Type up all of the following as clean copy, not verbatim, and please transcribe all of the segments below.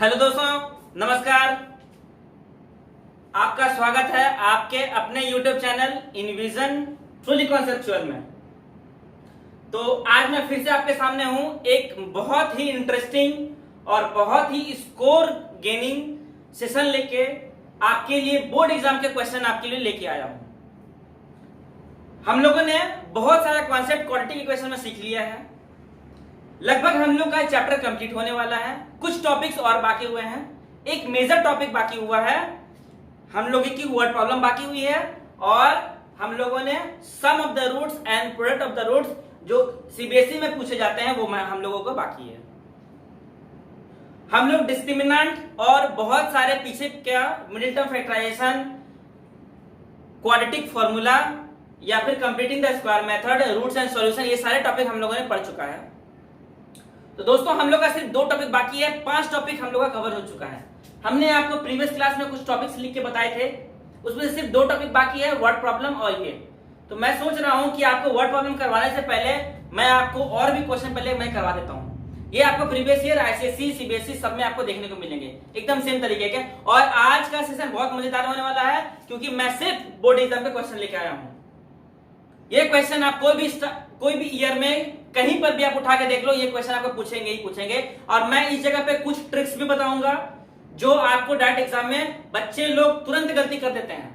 Hello दोस्तों, नमस्कार। आपका स्वागत है आपके अपने YouTube चैनल इनविजन ट्रूली कॉन्सेप्चुअल में। तो आज मैं फिर से आपके सामने हूं एक बहुत ही इंटरेस्टिंग और बहुत ही स्कोर गेनिंग सेशन लेके आपके लिए बोर्ड एग्जाम के क्वेश्चन आपके लिए लेके आया हूं। हम लोगों ने बहुत सारा कॉन्सेप्ट क्वाड्रेटिक इक्वेशन में सीख लिया है। लगभग हम लोग का चैप्टर कंप्लीट होने वाला है। कुछ टॉपिक्स और बाकी हुए हैं। एक मेजर टॉपिक बाकी हुआ है, हम लोगों की वर्ड प्रॉब्लम बाकी हुई है, और हम लोगों ने some of the roots and product of the roots जो सीबीएसई में पूछे जाते हैं वो हम लोगों को बाकी है। हम लोग डिस्क्रिमिनेंट और बहुत सारे पीछे क्या middle term factorization, quadratic formula या फिर completing the square method, roots and solution, ये सारे टॉपिक हम लोगों ने पढ़ चुका है। तो दोस्तों हम लोग का सिर्फ 2 टॉपिक बाकी है, 5 टॉपिक हम लोग का कवर हो चुका है। हमने आपको प्रीवियस क्लास में कुछ टॉपिक्स लिख के बताए थे, उसमें से सिर्फ 2 टॉपिक बाकी है, वर्ड प्रॉब्लम और ये। तो मैं सोच रहा हूं कि आपको वर्ड प्रॉब्लम करवाने से पहले मैं आपको और भी क्वेश्चन पहले मैं करवा देता हूं। ये आपको प्रीवियस ईयर आईसीएसई सीबीएसई सब में आपको देखने को मिलेंगे एकदम सेम तरीके के। और आज का सेशन बहुत मजेदार होने वाला है क्योंकि मैं सिर्फ बोर्ड एग्जाम के क्वेश्चन लेके आया हूं। ये क्वेश्चन आप कोई भी ईयर में कहीं पर भी आप उठा के देख लो, ये क्वेश्चन आपको पूछेंगे ही पूछेंगे। और मैं इस जगह पे कुछ ट्रिक्स भी बताऊंगा जो आपको डायरेक्ट एग्जाम में बच्चे लोग तुरंत गलती कर देते हैं।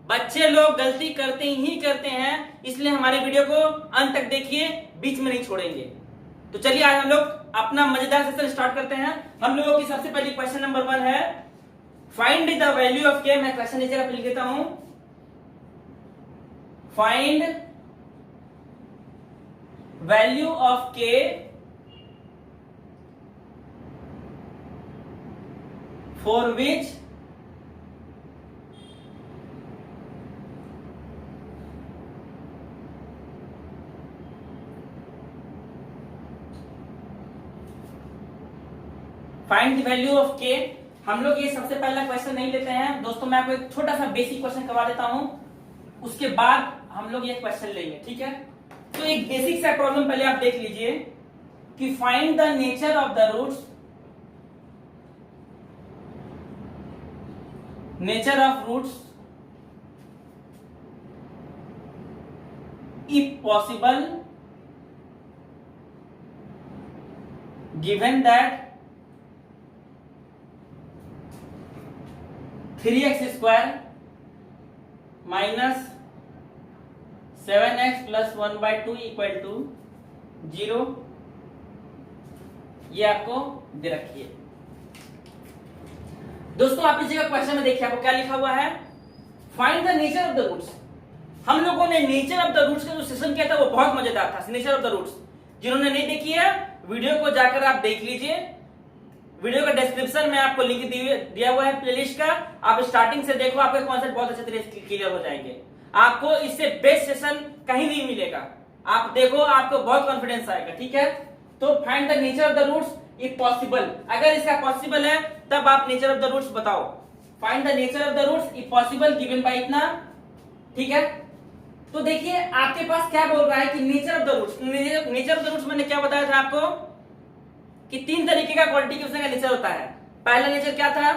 बच्चे लोग गलती करते ही करते हैं, इसलिए हमारे वीडियो को अंत तक देखिए, बीच में नहीं छोड़ेंगे। तो चलिए आज हम लोग अपना मजेदार सेशन स्टार्ट करते हैं। हम लोगों की सबसे पहली क्वेश्चन नंबर 1 है, फाइंड द वैल्यू ऑफ के। मैं क्वेश्चन इस जगह पे लिख देता हूं, find value of k for which find the value of k। हम लोग ये सबसे पहला क्वेश्चन नहीं लेते हैं दोस्तों, मैं आपको एक छोटा सा बेसिक क्वेश्चन करवा देता हूं, उसके बाद हम लोग ये क्वेश्चन लेंगे, ठीक है। तो एक बेसिक सा प्रॉब्लम पहले आप देख लीजिए कि find the nature of the roots, nature of roots if possible given that 3x square minus 7x plus 1/2 equal to 0। ये आपको दे रखी है दोस्तों। आप इस जगह क्वेश्चन में देखिए आपको क्या लिखा हुआ है, find the nature of the roots. हम लोगों ने नेचर ऑफ द रूट्स का जो सेशन किया था वो बहुत मजेदार था। नेचर ऑफ द रूट्स जिन्होंने नहीं देखी है वीडियो को जाकर आप देख लीजिए। वीडियो का डिस्क्रिप्शन में आपको लिंक दिया हुआ है प्लेलिस्ट का, आप स्टार्टिंग से देखो, आपके कॉन्सेप्ट बहुत अच्छे तरीके से क्लियर हो जाएंगे। आपको इससे बेस्ट सेशन कहीं नहीं मिलेगा। आप देखो, आपको बहुत कॉन्फिडेंस आएगा, ठीक है। तो find the nature of the roots if possible, अगर इसका पॉसिबल है तब आप नेचर ऑफ द रूट्स बताओ। Find the nature of the roots if possible given by इतना, ठीक है। तो देखिए आपके पास क्या बोल रहा है कि nature of the roots. Nature of the roots मैंने क्या बताया था आपको कि 3 तरीके का क्वाड्रेटिक इक्वेशन का नेचर होता है। पहला नेचर क्या था,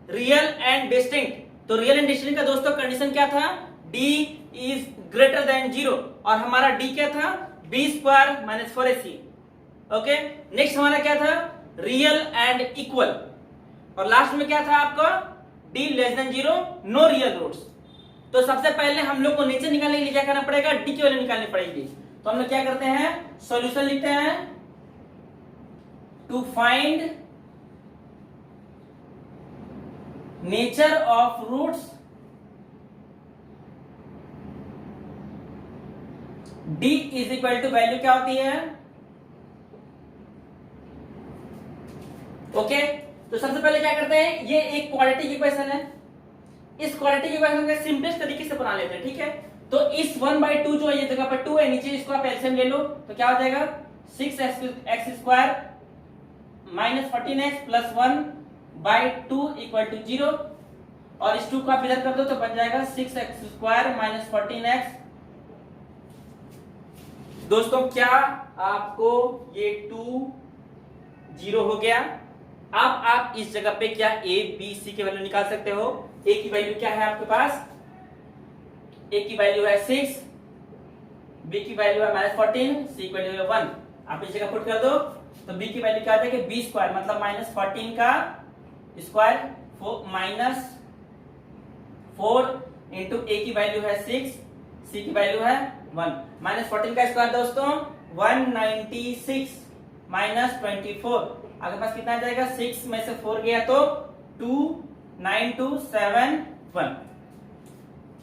रियल एंड डिस्टिंक्ट। तो रियल एंड डिस्टिंक्ट का दोस्तों कंडीशन क्या था, d इज ग्रेटर देन 0, और हमारा d क्या था, b square minus 4ac। Okay, next हमारा क्या था, रियल एंड इक्वल, और लास्ट में क्या था आपका d less than 0, no real roots. तो सबसे पहले हम लोग को नेचर निकालने के लिए क्या करना पड़ेगा, d की वैल्यू निकालनी पड़ेगी। तो हम लोग क्या करते हैं, सॉल्यूशन लिखते हैं, to find nature of roots d is equal to value क्या होती है, ओके। तो सबसे पहले क्या करते हैं, ये एक क्वाड्रेटिक इक्वेशन है, इस क्वाड्रेटिक इक्वेशन को सिंपलेस्ट तरीके से बना लेते हैं, ठीक है। तो इस 1/2 जो है ये जगह पर 2 है, नीचे इसको आप एलसीएम ले लो तो क्या हो जाएगा, 6x square minus 14x plus 1/2 equal to 0, और इस 2 को आप इधर कर दो तो बन जाएगा 6x स्क्वायर माइनस 14x दोस्तों क्या आपको ये 2 0 हो गया, अब आप इस जगह पे क्या ए बी सी की वैल्यू निकाल सकते हो। ए की वैल्यू क्या है आपके पास, ए की वैल्यू है 6, बी की वैल्यू है -14, सी की वैल्यू है 1। आप इस जगह पुट कर दो तो बी की वैल्यू क्या आ जाएगी, बी स्क्वायर मतलब -14 का स्क्वायर -4 इंटू ए की वैल्यू है 6, सी की वैल्यू है 1। -14 का स्क्वायर दोस्तों 196 -24, आपके पास कितना आ जाएगा, 6 में से 4 गया तो 29271।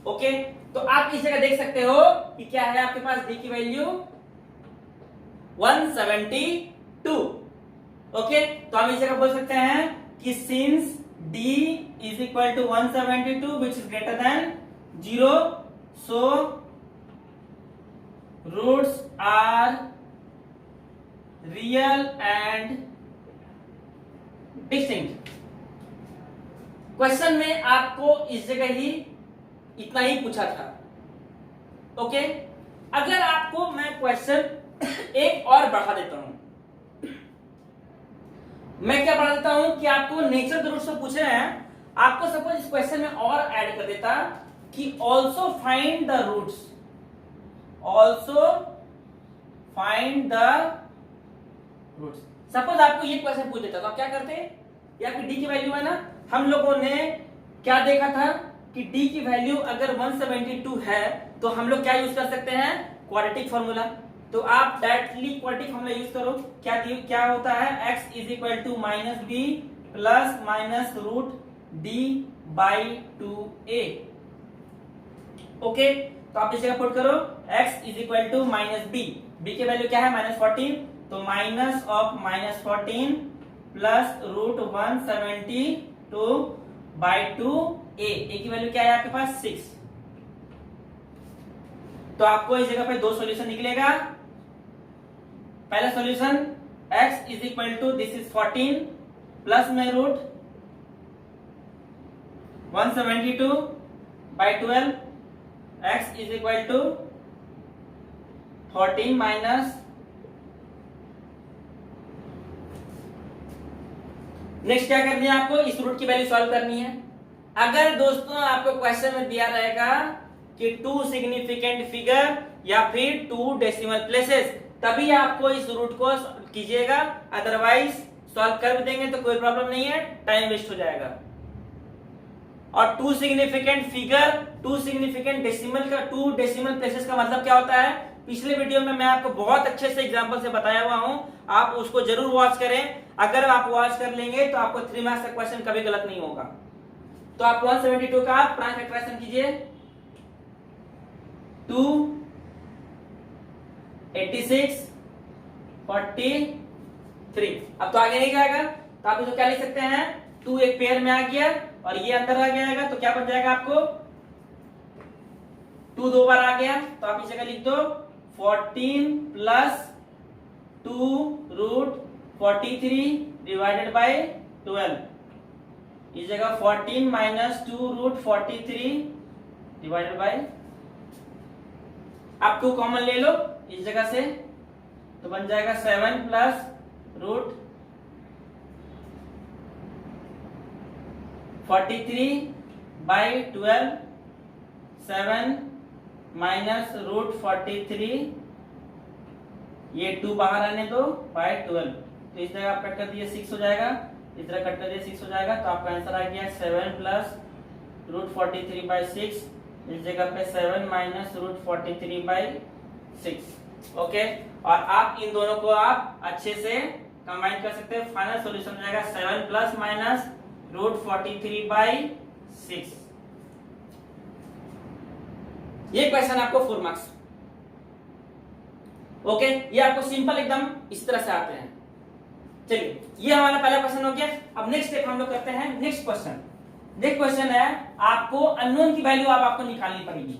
ओके, तो आप इस जगह देख सकते हो कि क्या है आपके पास, डी की वैल्यू 172। ओके, तो हम इस जगह बोल सकते हैं कि since D is equal to 172 which is greater than 0, so roots are real and distinct. Question में आपको इस जगह ही इतना ही पूछा था। ओके, अगर आपको मैं क्वेश्चन एक और बढ़ा देता हूं, मैं क्या बढ़ा देता हूं कि आपको नेचर के रूट्स से पूछ रहे हैं, आपको सपोज इस क्वेश्चन में और ऐड कर देता कि also find the roots, also find the roots. Suppose आपको ये क्वेश्चन पूछ देता तो आप क्या करते, या कि डी की वैल्यू है ना, हम लोगों ने क्या देखा था कि डी की वैल्यू अगर 172 है तो हम लोग क्या यूज कर सकते हैं, क्वाड्रेटिक फॉर्मूला। तो आप डायरेक्टली क्वाड्रेटिक फॉर्मूला यूज करो। क्या होता है, x is equal to -b plus minus root D by 2a। Okay, तो आप इस जगह पुट करो x is equal to -b, b की वैल्यू क्या है -14, तो minus of -14 plus root 172 by 2a, a की वैल्यू क्या है आपके पास 6। तो आपको इस जगह पे दो सॉल्यूशन निकलेगा। पहला solution x is equal to this is 14 plus में root 172 by 12, x is equal to 14 minus, next क्या करनी है आपको, इस रूट की वैल्यू सॉल्व करनी है। अगर दोस्तों आपको क्वेश्चन में दिया रहेगा कि 2 सिग्निफिकेंट फिगर या फिर 2 डेसिमल प्लेसेस, तभी आपको इस रूट को कीजिएगा, अदरवाइज सॉल्व कर भी देंगे तो कोई प्रॉब्लम नहीं है, टाइम वेस्ट हो जाएगा। और 2 सिग्निफिकेंट फिगर, 2 सिग्निफिकेंट डेसिमल का, 2 डेसिमल प्लेसेस का मतलब क्या होता है, पिछले वीडियो में मैं आपको बहुत अच्छे से एग्जांपल से बताया हुआ हूं, आप उसको जरूर वॉच करें। अगर आप वॉच कर लेंगे तो आपको 3 मार्क्स का क्वेश्चन कभी गलत नहीं होगा। तो आप 172 का प्राइम फैक्टराइजेशन कीजिए, 2 86 43। अब तो आगे नहीं जाएगा, तो आप इसको क्या लिख सकते हैं, 2 एक पेयर में आ गया और ये अंदर आ गया, तो क्या बन जाएगा आपको, 2 दो बार आ गया, तो आप इस जगह लिख दो 14 प्लस 2 रूट 43 डिवाइडेड बाय 12, इस जगह 14 माइनस 2 रूट 43 डिवाइडेड बाय, आप 2 कॉमन ले लो इस जगह से, तो बन जाएगा 7 plus root 43 by 12, 7 minus root 43, ये 2 बाहर आने दो बाई 12, तो इस जगह आप कट कर दिए 6 हो जाएगा, इस तरह कट कर दिए 6 हो जाएगा, तो आपका आंसर आ गया 7 प्लस रूट 43 बाई 6, इस जगह पे 7 माइनस रूट 43 बाई 6। ओके, और आप इन दोनों को आप अच्छे से कंबाइन कर सकते हैं, फाइनल सॉल्यूशन हो जाएगा 7 प्लस माइनस रूट 43 बाई 6। ये क्वेश्चन आपको 4 मार्क्स। ओके, ये आपको सिंपल एकदम इस तरह से आते हैं। चलिए, ये हमारा पहला क्वेश्चन हो गया। अब नेक्स्ट स्टेप हम लोग करते हैं नेक्स्ट क्वेश्चन। नेक्स्ट क्वेश्चन है, आपको अननोन की वैल्यू अब आपको निकालनी पड़ेगी।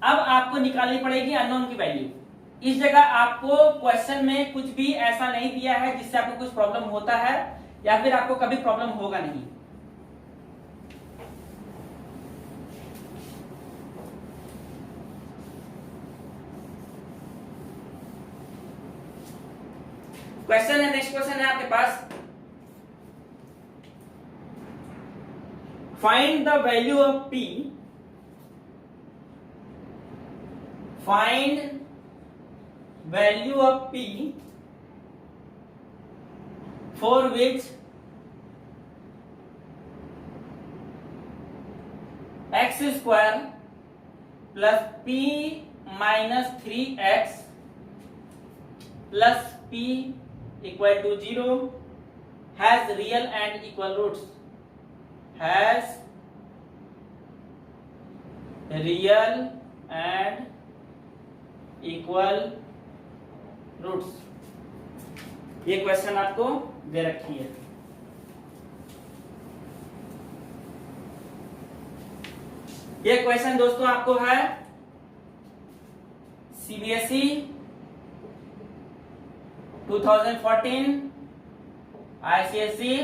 अब आपको निकालनी पड़ेगी अननोन की वैल्यू। इस जगह आपको क्वेश्चन में कुछ भी ऐसा नहीं दिया है जिससे आपको कुछ प्रॉब्लम होता है या फिर आपको कभी प्रॉब्लम होगा नहीं। क्वेश्चन है, नेक्स्ट क्वेश्चन है आपके पास, find the value of p, find value of p for which x square plus p minus 3x plus p equal to 0 has real and equal roots, has real and equal roots. ये question आपको दे रखी है। ये question दोस्तों आपको है CBSE 2014, ICSE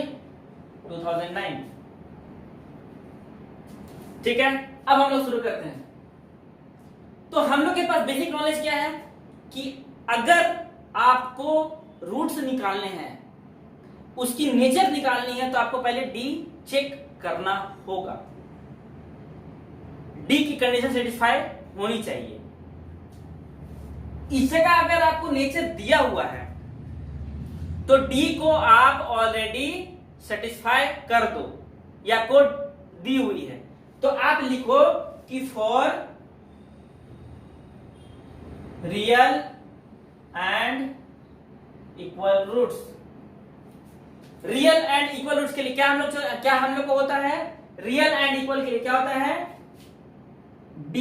2009। ठीक है, अब हम लोग शुरू करते हैं। तो हम लोग के पास बेसिक नॉलेज क्या है कि अगर आपको रूट्स निकालने हैं, उसकी नेचर निकालनी है, तो आपको पहले डी चेक करना होगा। डी की कंडीशन सेटिस्फाई होनी चाहिए। इस जगह अगर आपको नेचर दिया हुआ है तो डी को आप ऑलरेडी सेटिस्फाई कर दो, या कोड दी हुई है तो आप लिखो कि for real and equal roots. Real and equal roots के लिए क्या हम लोग को होता है, रियल एंड इक्वल के लिए क्या होता है, d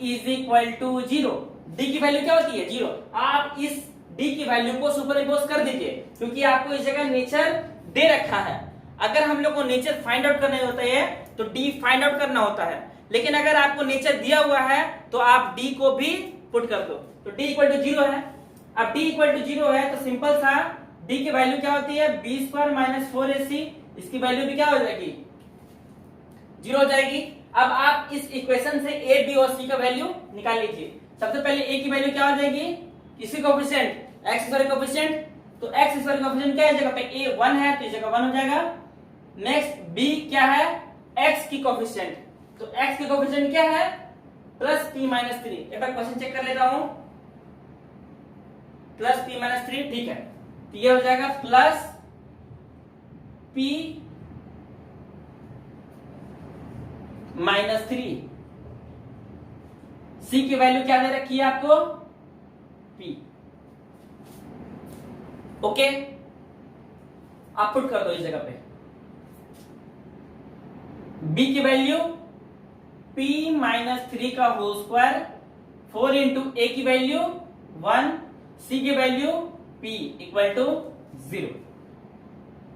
is equal to 0। D की वैल्यू क्या होती है, 0। आप इस डी की वैल्यू को सुपर इम्पोज कर दीजिए, क्योंकि आपको इस जगह नेचर दे रखा है। अगर हम लोग को नेचर फाइंड आउट करने होता है तो डी फाइंड आउट करना होता है, लेकिन अगर आपको नेचर दिया हुआ है तो आप डी को भी पुट कर दो। तो डी इक्वल टू 0 है। अब डी इक्वल टू 0 है तो सिंपल सा डी की वैल्यू क्या होती है, बी स्क्वायर माइनस 4ac। इसकी वैल्यू भी क्या हो जाएगी, 0 हो जाएगी। अब आप इस इक्वेशन से a, b और c का वैल्यू निकाल लीजिए। सबसे पहले a की वैल्यू क्या हो जाएगी, किसी कोएफिशिएंट x स्क्वायर कोएफिशिएंट, तो x स्क्वायर कोएफिशिएंट क्या है, जगह पे a 1 है तो इस जगह 1 हो जाएगा। नेक्स्ट b क्या है, x की कोएफिशिएंट, तो x की कोएफिशिएंट क्या है, प्लस p माइनस 3। एक बार क्वेश्चन चेक कर लेता हूं, प्लस p माइनस 3, ठीक है। तो ये हो जाएगा प्लस p माइनस 3। c की वैल्यू क्या दे रखी है आपको, p। ओके, आप पुट कर दो इस जगह पे। b की वैल्यू p माइनस 3 का होल स्क्वायर, 4 इंटू a की वैल्यू 1, c की वैल्यू p इक्वल टू 0।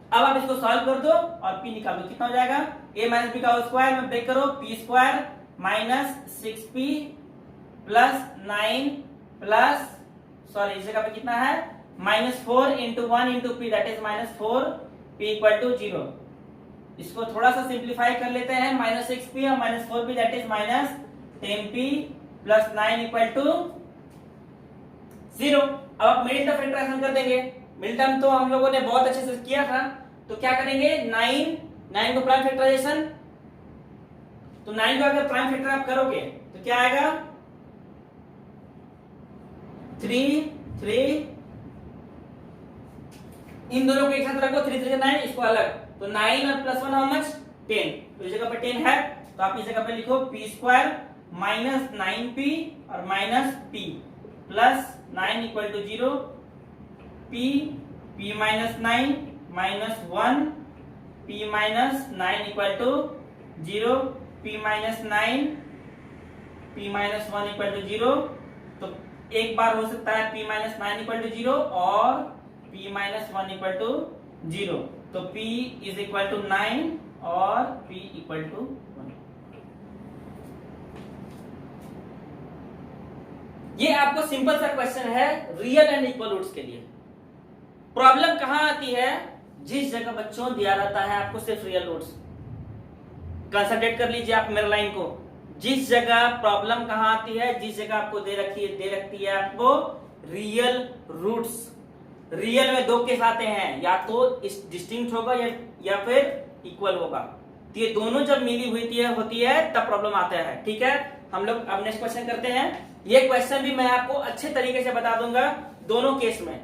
अब आप इसको सॉल्व कर दो और p निकाल दो, कितना हो जाएगा, a माइनस b का होल स्क्वायर में ब्रेक करो, p स्क्वायर minus 6p plus 9 plus, sorry इस जगह पे कितना है, minus 4 into 1 into p that is minus 4, p equal to 0। इसको थोड़ा सा सिंप्लीफाई कर लेते हैं, माइनस 6p और minus 4p that is minus 10p plus 9 equal to 0। अब आप मिडिल टर्म फैक्टराइजेशन कर देंगे। मिडिल टर्म तो हम लोगों ने बहुत अच्छे से किया था, तो क्या करेंगे, 9 को प्राइम फैक्टराइजेशन, तो 9 को अगर प्राइम फैक्टर आप करोगे तो क्या आएगा, 3 इन दोनों को एक साथ रखो, 3 3 9, इसको अलग, तो 9 और प्लस 1 हाउ मच, 10। तो इस जगह पे 10 है, तो आप इस जगह पे लिखो p स्क्वायर माइनस 9p और minus p plus 9 equal to 0, p minus 9 minus 1, p minus 9 equal to 0, p minus 9, p minus 1 equal to 0। तो एक बार हो सकता है p माइनस 9 इक्वल टू 0 और p माइनस 1 इक्वल टू 0, तो p इज इक्वल टू 9 और p equal to 1। ये आपको सिंपल सा क्वेश्चन है रियल एंड इक्वल रूट्स के लिए। प्रॉब्लम कहां आती है, जिस जगह बच्चों दिया रहता है आपको सिर्फ रियल रूट्स। कंसंट्रेट कर लीजिए आप मेरे लाइन को, जिस जगह प्रॉब्लम कहां आती है, जिस जगह आपको दे रखती है आपको रियल रूट्स। रियल में 2 केस आते हैं, या तो डिस्टिंक्ट होगा या फिर इक्वल होगा। तो ये दोनों जब मिली हुई होती है तब प्रॉब्लम आता है। ठीक है, हम लोग अब नेक्स्ट क्वेश्चन करते हैं। ये क्वेश्चन भी मैं आपको अच्छे तरीके से बता दूंगा दोनों केस में।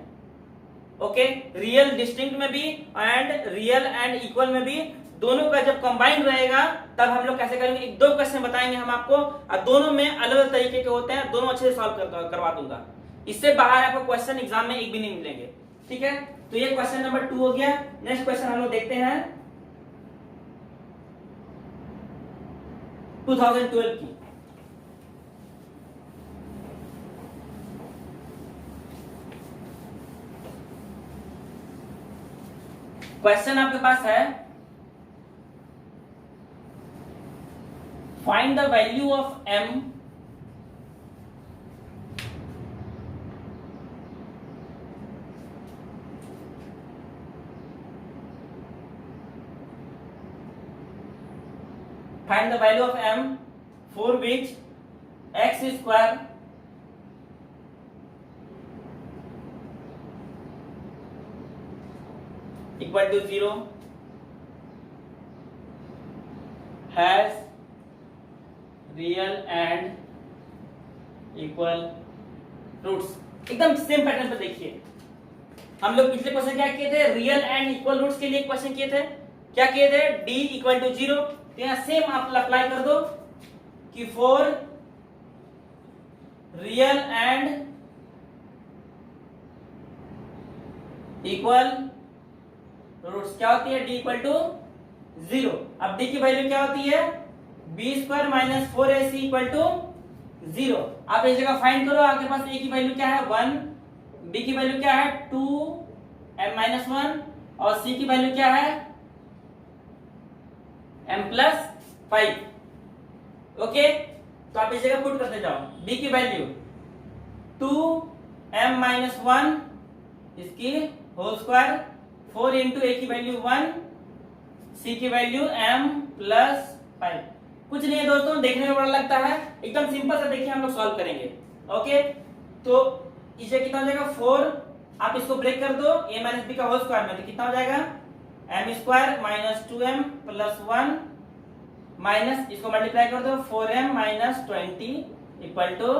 ओके, रियल डिस्टिंक्ट में भी एंड रियल एंड इक्वल में भी, दोनों का जब कंबाइंड रहेगा तब हम लोग कैसे करेंगे। एक दो क्वेश्चन बताएंगे हम आपको, और दोनों में अलग अलग तरीके के होते हैं, दोनों अच्छे से सॉल्व करवा दूंगा। इससे बाहर आपको क्वेश्चन एग्जाम में एक भी नहीं मिलेंगे। ठीक है, तो ये क्वेश्चन नंबर 2 हो गया। नेक्स्ट क्वेश्चन हम लोग देखते हैं 2012 की। क्वेश्चन आपके पास है, find the value of m find the value of m for which x square equal to 0 has real and equal roots. एकदम सेम पैटर्न पे देखिए, हम लोग पिछले क्वेश्चन क्या किए थे, रियल एंड इक्वल रूट्स के लिए क्वेश्चन किए थे। क्या किए थे, d इक्वल टू 0, तो यहां सेम आप अप्लाई कर दो कि for real and equal roots क्या होती है, d इक्वल टू 0। अब d की वैल्यू क्या होती है, B square minus 4ac equal to 0। आप इस जगह फाइंड करो, आपके पास a की वैल्यू क्या है 1, b की वैल्यू क्या है 2 m माइनस 1, और c की वैल्यू क्या है m प्लस 5। ओके, तो आप इस जगह पुट करते जाओ, b की वैल्यू 2 m माइनस 1 इसकी होल स्क्वायर, 4 इंटू a की वैल्यू 1, c की वैल्यू m प्लस 5। कुछ नहीं है दोस्तों, देखने में बड़ा लगता है, एकदम सिंपल सा देखिए हम लोग सॉल्व करेंगे। ओके, तो इसे कितना हो जाएगा 4, आप इसको ब्रेक कर दो a माइनस बी का होल स्क्वायर में, तो कितना हो जाएगा m square minus 2m plus 1 minus इसको मल्टीप्लाई कर दो 4m minus 20 equal to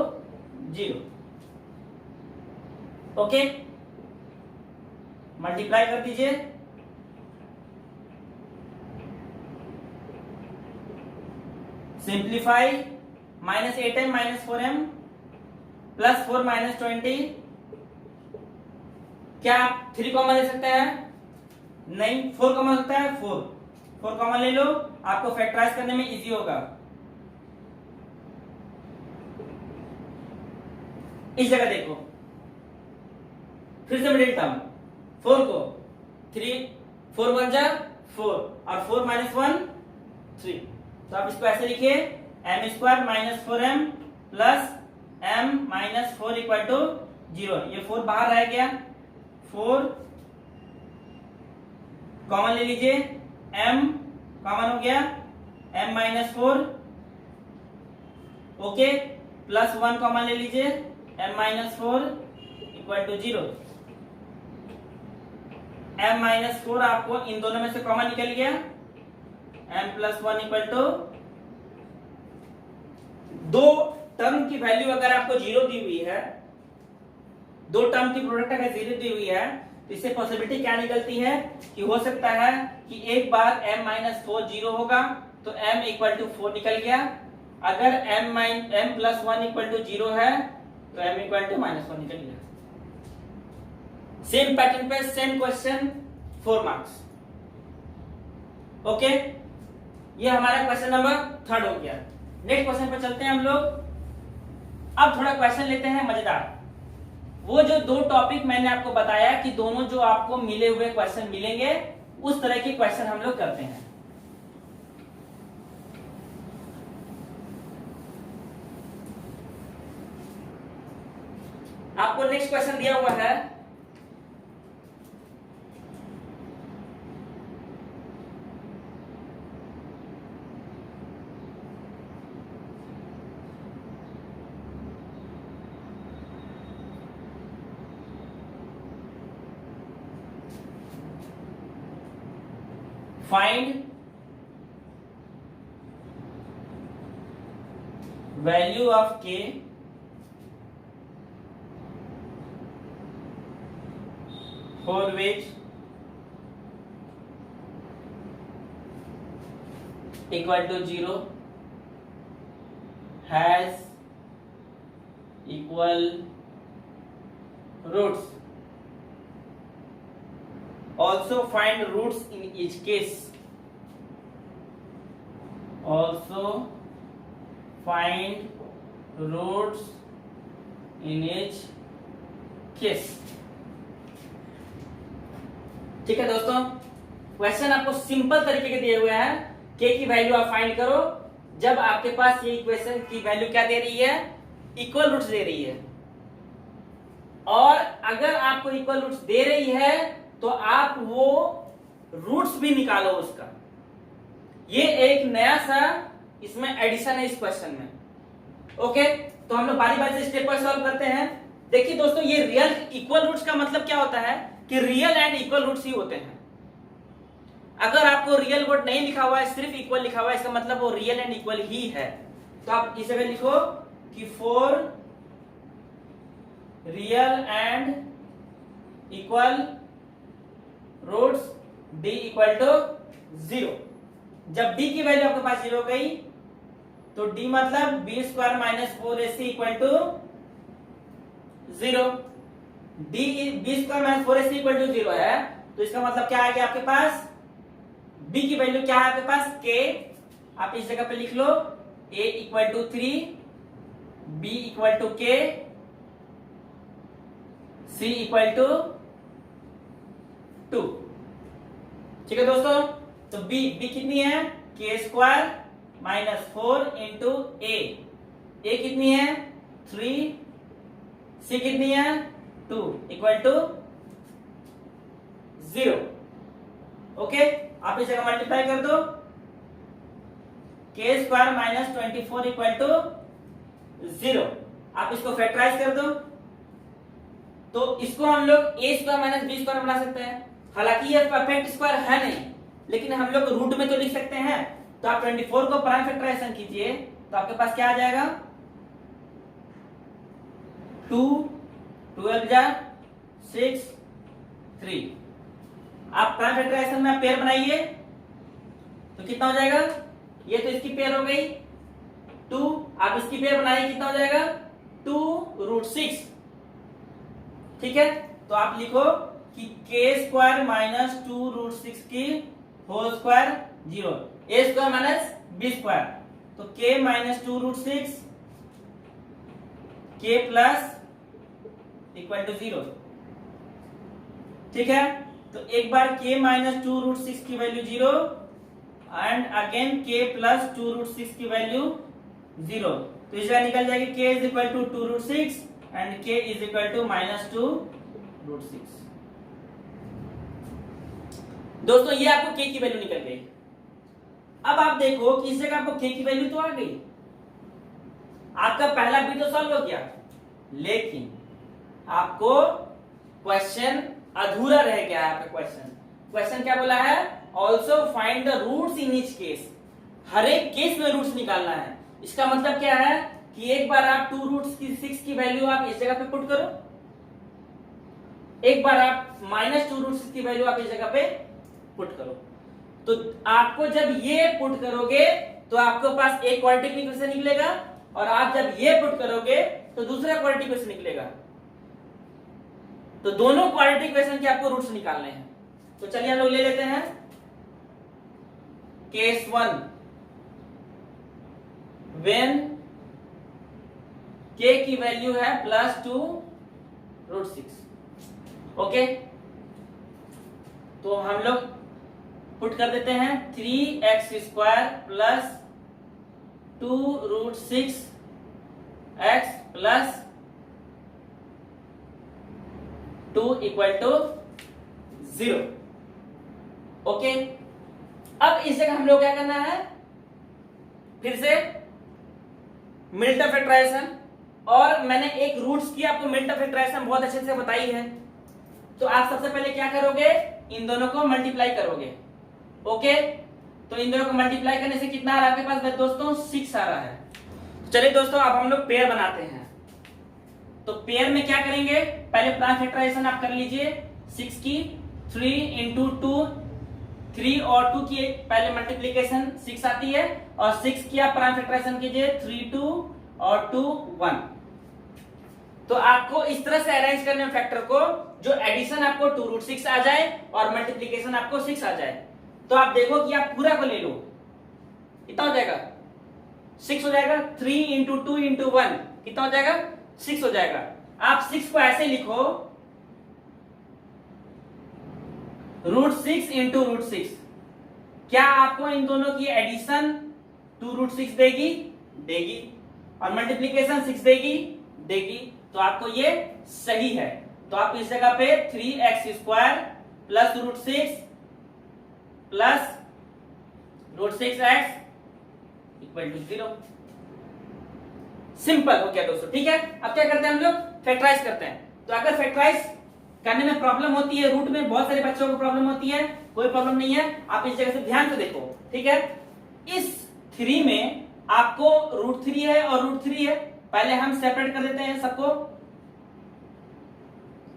0। Okay, multiply कर दीजिए, simplify, minus 8m minus 4m plus 4 minus 20। क्या आप 3 कॉमन ले सकते हैं, नहीं, 4 कॉमन सकता है, 4 कॉमन ले लो, आपको फैक्टराइज करने में इजी होगा। इस जगह देखो, फिर से मिडिल टर्म 4 को 3, 4 बन जा 4, और 4 माइनस 1 3, तो आप इसको ऐसे लिखिए m square minus 4m plus m minus 4 equal to 0। ये 4 बाहर रह गया, 4 कॉमन ले लीजिए, m कॉमन हो गया, m minus 4, okay, plus 1 common ले लीजिए, m minus 4 equal to 0। m minus 4 आपको इन दोनों में से कॉमन निकल गया, m प्लस 1 इक्वल टू, दो टर्म की वैल्यू अगर आपको 0 दी हुई है, दो टर्म की प्रोडक्ट अगर 0 दी हुई है, तो इससे पॉसिबिलिटी क्या निकलती है कि हो सकता है कि एक बार m माइनस 4 0 होगा तो m इक्वल टू 4 निकल गया, अगर m प्लस 1 इक्वल टू 0 है तो m इक्वल टू माइनस 1 निकल गया। सेम पैटर्न पे सेम क्वेश्चन, 4 मार्क्स। ओके, ये हमारा क्वेश्चन नंबर 3 हो गया। नेक्स्ट क्वेश्चन पर चलते हैं हम लोग। अब थोड़ा क्वेश्चन लेते हैं मजेदार। वो जो दो टॉपिक मैंने आपको बताया कि दोनों जो आपको मिले हुए क्वेश्चन मिलेंगे, उस तरह के क्वेश्चन हम लोग करते हैं। आपको नेक्स्ट क्वेश्चन दिया हुआ है, find value of k for which equal to 0 has equal roots. Also find roots in each case. Also find roots in each case. ठीक है दोस्तों, क्वेश्चन आपको सिंपल तरीके के दिए हुए हैं। के की वैल्यू आप फाइंड करो जब आपके पास ये इक्वेशन की वैल्यू क्या दे रही है, इक्वल रूट्स दे रही है। और अगर आपको इक्वल रूट्स दे रही है तो आप वो रूट्स भी निकालो उसका। ये एक नया सा इसमें एडिशन है इस क्वेश्चन में। ओके, तो हम लोग बारी बारी से स्टेप पर सॉल्व करते हैं। देखिए दोस्तों, ये रियल इक्वल रूट्स का मतलब क्या होता है कि रियल एंड इक्वल रूट्स ही होते हैं। अगर आपको रियल वर्ड नहीं लिखा हुआ है, सिर्फ इक्वल लिखा हुआ है, इसका मतलब वो रियल एंड इक्वल ही है। तो आप इस जगह लिखो कि for real and equal roots d equal to 0। जब d की वैल्यू आपके पास 0 गई तो d मतलब b square minus 4ac equal to 0। b square minus 4ac equal to 0 है, तो इसका मतलब क्या है कि आपके पास b की वैल्यू क्या है, आपके पास k। आप इस जगह पे लिख लो a equal to 3, b equal to k, c equal to 2। ठीक है दोस्तों, तो b कितनी है, k square minus 4 into a कितनी है 3, c कितनी है 2 इक्वल टू 0। ओके, आप इस जगह मल्टीप्लाई कर दो, k square minus 24 equal to 0। आप इसको फैक्टराइज कर दो, तो इसको हम लोग a square minus b square बना सकते हैं। हालांकि ये परफेक्ट स्क्वायर है नहीं, लेकिन हम लोग रूट में तो लिख सकते हैं। तो आप 24 को प्राइम फैक्टराइजेशन कीजिए तो आपके पास क्या आ जाएगा 2, 12 जा 6, 3। आप प्राइम फैक्टराइजेशन में पेयर बनाइए तो कितना हो जाएगा, ये तो इसकी पेयर हो गई 2, आप इसकी पेयर बनाइए कितना हो जाएगा 2√6। ठीक है, तो आप लिखो कि k स्क्वायर माइनस 2√6 की whole square 0, a square minus b square, तो k minus 2√6 k plus equal to 0। ठीक है, तो एक बार k माइनस 2√6 की value 0 and again k plus 2√6 की वैल्यू 0। तो इस जगह निकल जाएगी k is equal to 2√6 and k is equal to minus 2√6। दोस्तों, ये आपको k की वैल्यू निकल गई। अब आप देखो कि इस जगह आपको k की वैल्यू तो आ गई, आपका पहला बी तो सॉल्व हो गया, लेकिन आपको क्वेश्चन अधूरा रह गया है। आपका क्वेश्चन क्या बोला है, also find the roots in each case. हर एक केस में रूट्स निकालना है। इसका मतलब क्या है कि एक बार आप 2√6 की वैल्यू आप इस जगह पे पुट करो, एक बार आप माइनस 2√6 की वैल्यू आप इस जगह पे पुट करो। तो आपको जब ये पुट करोगे तो आपके पास एक क्वाड्रेटिक इक्वेशन निकलेगा, और आप जब ये पुट करोगे तो दूसरा क्वाड्रेटिक इक्वेशन निकलेगा। तो दोनों क्वाड्रेटिक इक्वेशन के आपको रूट्स निकालने हैं। तो चलिए हम लोग ले लेते हैं केस 1, व्हेन k की वैल्यू है प्लस 2√6। ओके, तो हम लोग पुट कर देते हैं 3x square plus 2√6x plus 2 equal to 0। Okay, अब इस जगह हम लोग क्या करना है, फिर से मिल्टन फैक्टराइजेशन, और मैंने एक रूट्स की आपको मिल्टन फैक्टराइजेशन बहुत अच्छे से बताई है। तो आप सबसे पहले क्या करोगे, इन दोनों को मल्टीप्लाई करोगे। ओके, तो इन दोनों को मल्टीप्लाई करने से कितना आ रहा है आपके पास दोस्तों 6 आ रहा है। चलिए दोस्तों, अब हम लोग पेयर बनाते हैं। तो पेयर में क्या करेंगे, पहले प्राइम फैक्टराइजेशन आप कर लीजिए। 6 की 3 इंटू 2, 3 और 2 की पहले मल्टीप्लीकेशन 6 आती है, और 6 की आप प्राइम फैक्टराइजेशन कीजिए, 3 2 और 2 1। तो आपको इस तरह से अरेंज करने में फैक्टर को, जो एडिशन आपको 2√6 आ जाए और मल्टीप्लीकेशन आपको 6 आ जाए। तो आप देखो कि आप पूरा को ले लो, कितना हो जाएगा, 6 हो जाएगा। 3 इंटू 2 इंटू 1 कितना हो जाएगा, 6 हो जाएगा। आप 6 को ऐसे लिखो, √6 इंटू √6। क्या आपको इन दोनों की एडिशन 2√6 देगी? देगी। और मल्टीप्लीकेशन 6 देगी? देगी। तो आपको ये सही है। तो आप इस जगह पे 3x² plus √6 plus √6x equal to 0। Simple हो गया दोस्तों, ठीक है। अब क्या करते हैं हम लोग, फैक्टराइज करते हैं। तो अगर फैक्टराइज करने में प्रॉब्लम होती है, रूट में बहुत सारे बच्चों को प्रॉब्लम होती है, कोई प्रॉब्लम नहीं है, आप इस जगह से ध्यान से देखो, ठीक है। इस 3 में आपको √3 है और √3 है, पहले हम सेपरेट कर देते हैं सबको,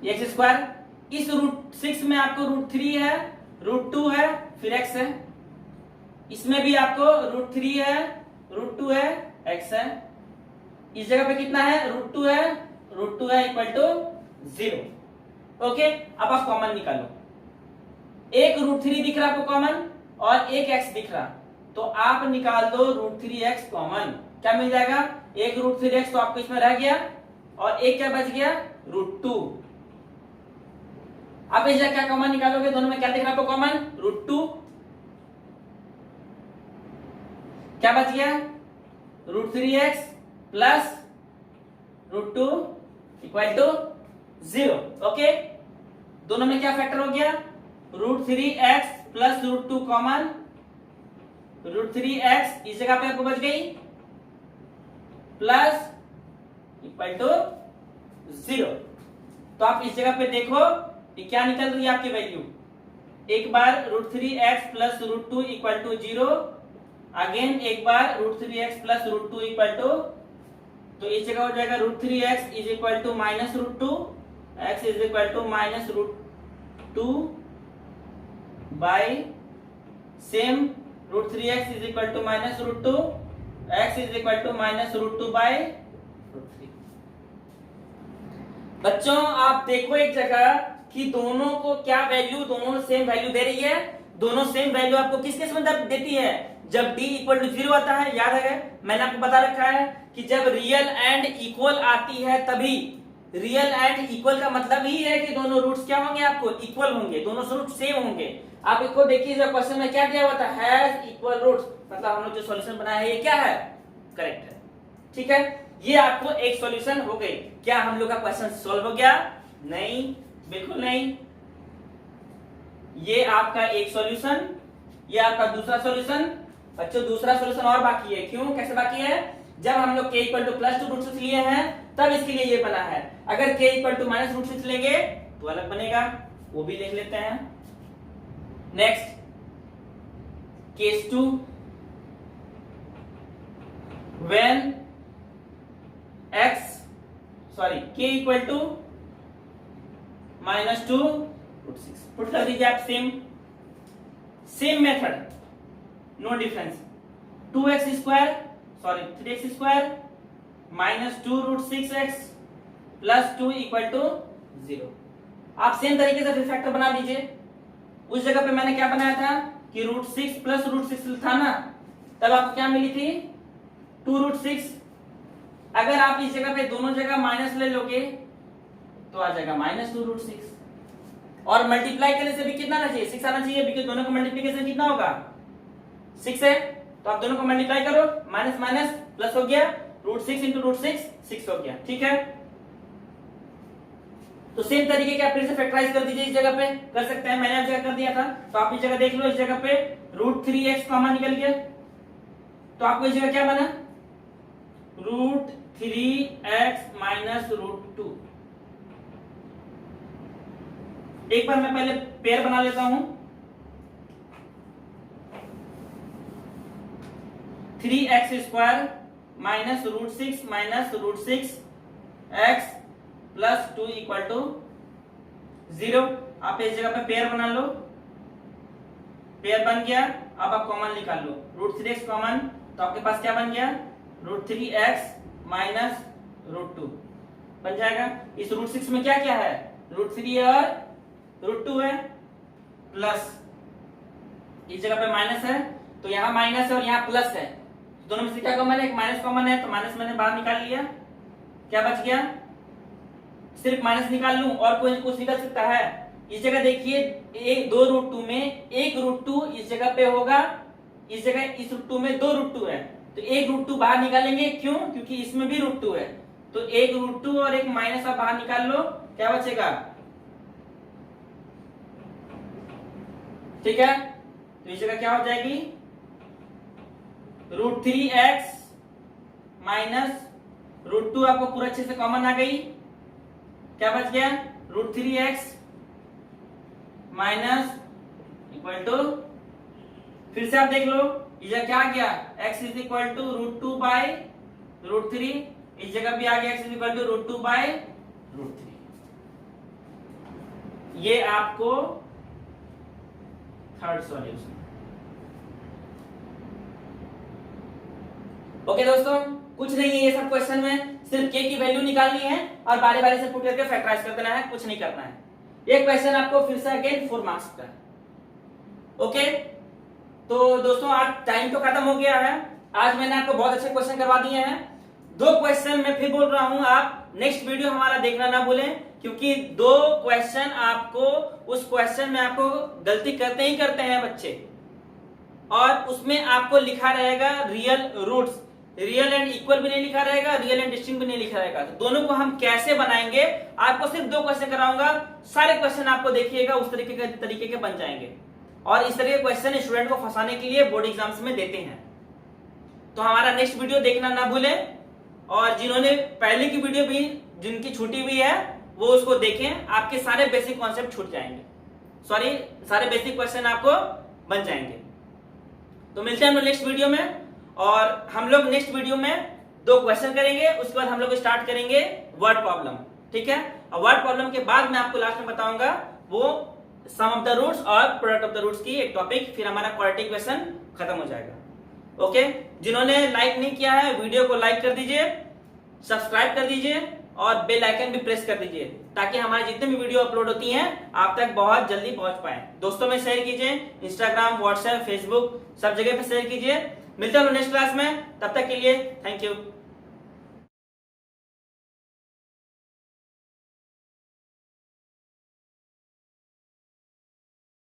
x²। इस √6 में आपको √3 है, √2 है, फिर x है। इसमें भी आपको √3 है, √2 है, x है। इस जगह पे कितना है, √2 है, √2 है इक्वल टू 0। ओके, अब आप कॉमन निकालो। एक √3 दिख रहा आपको कॉमन और एक x दिख रहा, तो आप निकाल दो √3x कॉमन। क्या मिल जाएगा, एक √3x तो आपको इसमें रह गया और एक क्या बच गया, √2। आप इस जगह क्या कॉमन निकालोगे, दोनों में क्या दिख रहा आपको कॉमन, √2। क्या बच गया, √3x plus √2 equal to 0। Okay, दोनों में क्या फैक्टर हो गया, √3x प्लस √2 कॉमन, √3x इस जगह पे आपको बच गई प्लस इक्वल टू 0। तो आप इस जगह पे देखो कि क्या निकल रही है आपकी वैल्यू। एक बार √3x plus √2 equal to 0, again एक बार √3x प्लस √2 इक्वल टू, तो इस जगह हो जाएगा √3x is equal to minus √2, x is equal to minus √2 by same √3x is equal to minus √2, x is equal to minus √2 by √3। बच्चों आप देखो एक जगह कि दोनों को क्या वैल्यू, दोनों सेम वैल्यू दे रही है। दोनों सेम वैल्यू आपको किस केस में देती है, जब d इक्वल टू 0 आता है। याद है, मैंने आपको बता रखा है कि जब रियल एंड इक्वल आती है तभी। रियल एंड इक्वल का मतलब ही है कि दोनों रूट्स क्या होंगे, आपको इक्वल होंगे, दोनों रूट सेम होंगे। आप इसको देखिए, जो क्वेश्चन में क्या दिया हुआ था, हैज इक्वल रूट्स, मतलब हम लोग जो सॉल्यूशन बनाया है ये क्या है, करेक्ट है, ठीक है। ये आपको एक सॉल्यूशन हो गई। क्या हम लोग का क्वेश्चन सॉल्व हो गया? नहीं, बिल्कुल नहीं। ये आपका एक सॉल्यूशन, ये आपका दूसरा सॉल्यूशन। बच्चों दूसरा सॉल्यूशन और बाकी है। क्यों, कैसे बाकी है, जब हम लोग k इक्वल टू प्लस 2 √6 लिए हैं तब इसके लिए ये बना है। अगर k इक्वल टू माइनस √6 लेंगे तो अलग बनेगा, वो भी लिख लेते हैं। Next case 2, when k equal to minus 2 √6 put कर दीजिए आप। Same method, no difference. 3x² minus 2 √6x plus 2 equal to 0। आप सेम तरीके से फिर फैक्टर बना दीजिए। उस जगह पे मैंने क्या बनाया था कि √6 प्लस √6 था ना, तब आपको क्या मिली थी, 2 √6। अगर आप इस जगह पे दोनों जगह माइनस ले लोगे तो आ जाएगा माइनस 2 √6। और मल्टीप्लाई करने से भी कितना आना चाहिए, 6 आना चाहिए, बिकॉज दोनों का मल्टीप्लीकेशन कितना होगा, 6 है। तो आप दोनों को मल्टीप्लाई करो, माइनस माइनस प्लस हो गया, √6 इंटू √6 6 हो गया, ठीक है। तो सेम तरीके के आप फिर से फैक्टराइज कर दीजिए, इस जगह पे कर सकते हैं, मैंने इस जगह कर दिया था, तो आप इस जगह देख लो, इस जगह पे √3x कॉमन निकल गया, तो आपको इस जगह क्या बना, √3x माइनस √2। एक बार मैं पहले पेयर बना लेता हूं। 3x² minus root six X plus 2 equal to 0। आप इस जगह पे पेयर बना लो, पेयर बन गया। अब आप कॉमन निकाल लो, रूट 3x कॉमन, तो आपके पास क्या बन गया, रूट 3x माइनस रूट 2 बन जाएगा। इस रूट 6 में क्या क्या है, रूट 3 और रूट 2 है, प्लस इस जगह पे माइनस है तो यहाँ माइनस है और यहाँ प्लस है, दोनों में से क्या कॉमन है, एक माइनस कॉमन है, तो माइनस मैंने बाहर निकाल लिया। क्या बच गया, सिर्फ माइनस निकाल लूं और कोई कुछ निकल सकता है। इस जगह देखिए एक 2 रूट 2 में एक रूट 2 इस जगह पे होगा, इस जगह इस रूट 2 में 2 रूट 2 है, तो एक रूट 2 बाहर निकालेंगे, क्यों, क्योंकि इसमें भी रूट 2 है, तो एक रूट 2 और एक माइनस आप बाहर निकाल लो, क्या बचेगा, ठीक है। तो इस जगह क्या हो जाएगी, रूट 3x माइनस रूट 2 आपको पूरा अच्छे से कॉमन आ गई, क्या बच गया, root 3x minus equal to, फिर से आप देख लो इस जगह क्या आ गया, x is equal to root 2 by root 3, इस जगह भी आ गया x is equal to root 2 by root 3। ये आपको थर्ड सॉल्यूशन। ओके दोस्तों, कुछ नहीं है ये सब क्वेश्चन में, सिर्फ k की वैल्यू निकालनी है और बारी बारी से पुट करके फैक्टराइज कर देना है, कुछ नहीं करना है। ये क्वेश्चन आपको फिर से अगेन 4 मार्क्स का है। ओके, तो दोस्तों आज टाइम तो खत्म हो गया है, आज मैंने आपको बहुत अच्छे क्वेश्चन करवा दिए हैं। 2 क्वेश्चन मैं फिर बोल रहा हूं, आप नेक्स्ट वीडियो हमारा देखना ना भूलें, क्योंकि 2 क्वेश्चन आपको, उस क्वेश्चन में आपको गलती करते ही करते हैं बच्चे, और उसमें आपको लिखा रहेगा real roots, real and equal भी नहीं लिखा रहेगा, रियल एंड डिस्टिंक्ट भी नहीं लिखा रहेगा। तो दोनों को हम कैसे बनाएंगे, आपको सिर्फ 2 क्वेश्चन कराऊंगा, सारे क्वेश्चन आपको देखिएगा उस तरीके के बन जाएंगे, और इस तरह के क्वेश्चन स्टूडेंट को फंसाने के लिए बोर्ड एग्जाम्स में देते हैं। तो हमारा नेक्स्ट वीडियो देखना ना भूलें, और जिन्होंने पहले की वीडियो भी जिनकी छूटी हुई है वो उसको देखें, आपके सारे बेसिक कॉन्सेप्ट छूट जाएंगे, सॉरी सारे बेसिक क्वेश्चन आपको बन जाएंगे। तो मिलते हैं हम लोग नेक्स्ट वीडियो में, और हम लोग नेक्स्ट वीडियो में 2 क्वेश्चन करेंगे, उसके बाद हम लोग स्टार्ट करेंगे वर्ड प्रॉब्लम, ठीक है। और वर्ड प्रॉब्लम के बाद मैं आपको लास्ट में बताऊंगा वो सम ऑफ द रूट्स और प्रोडक्ट ऑफ द रूट्स की एक टॉपिक, फिर हमारा क्वाड्रेटिक इक्वेशन खत्म हो जाएगा। ओके, जिन्होंने लाइक नहीं किया है वीडियो को लाइक कर दीजिए, सब्सक्राइब कर दीजिए और बेल आइकन भी प्रेस कर दीजिए, ताकि हमारे जितने भी वीडियो अपलोड होती हैं आप तक बहुत जल्दी पहुंच पाए। दोस्तों में शेयर कीजिए, इंस्टाग्राम, व्हाट्सएप, फेसबुक सब जगह पे शेयर कीजिए। मिलते हैं नेक्स्ट क्लास में, तब तक के लिए थैंक यू।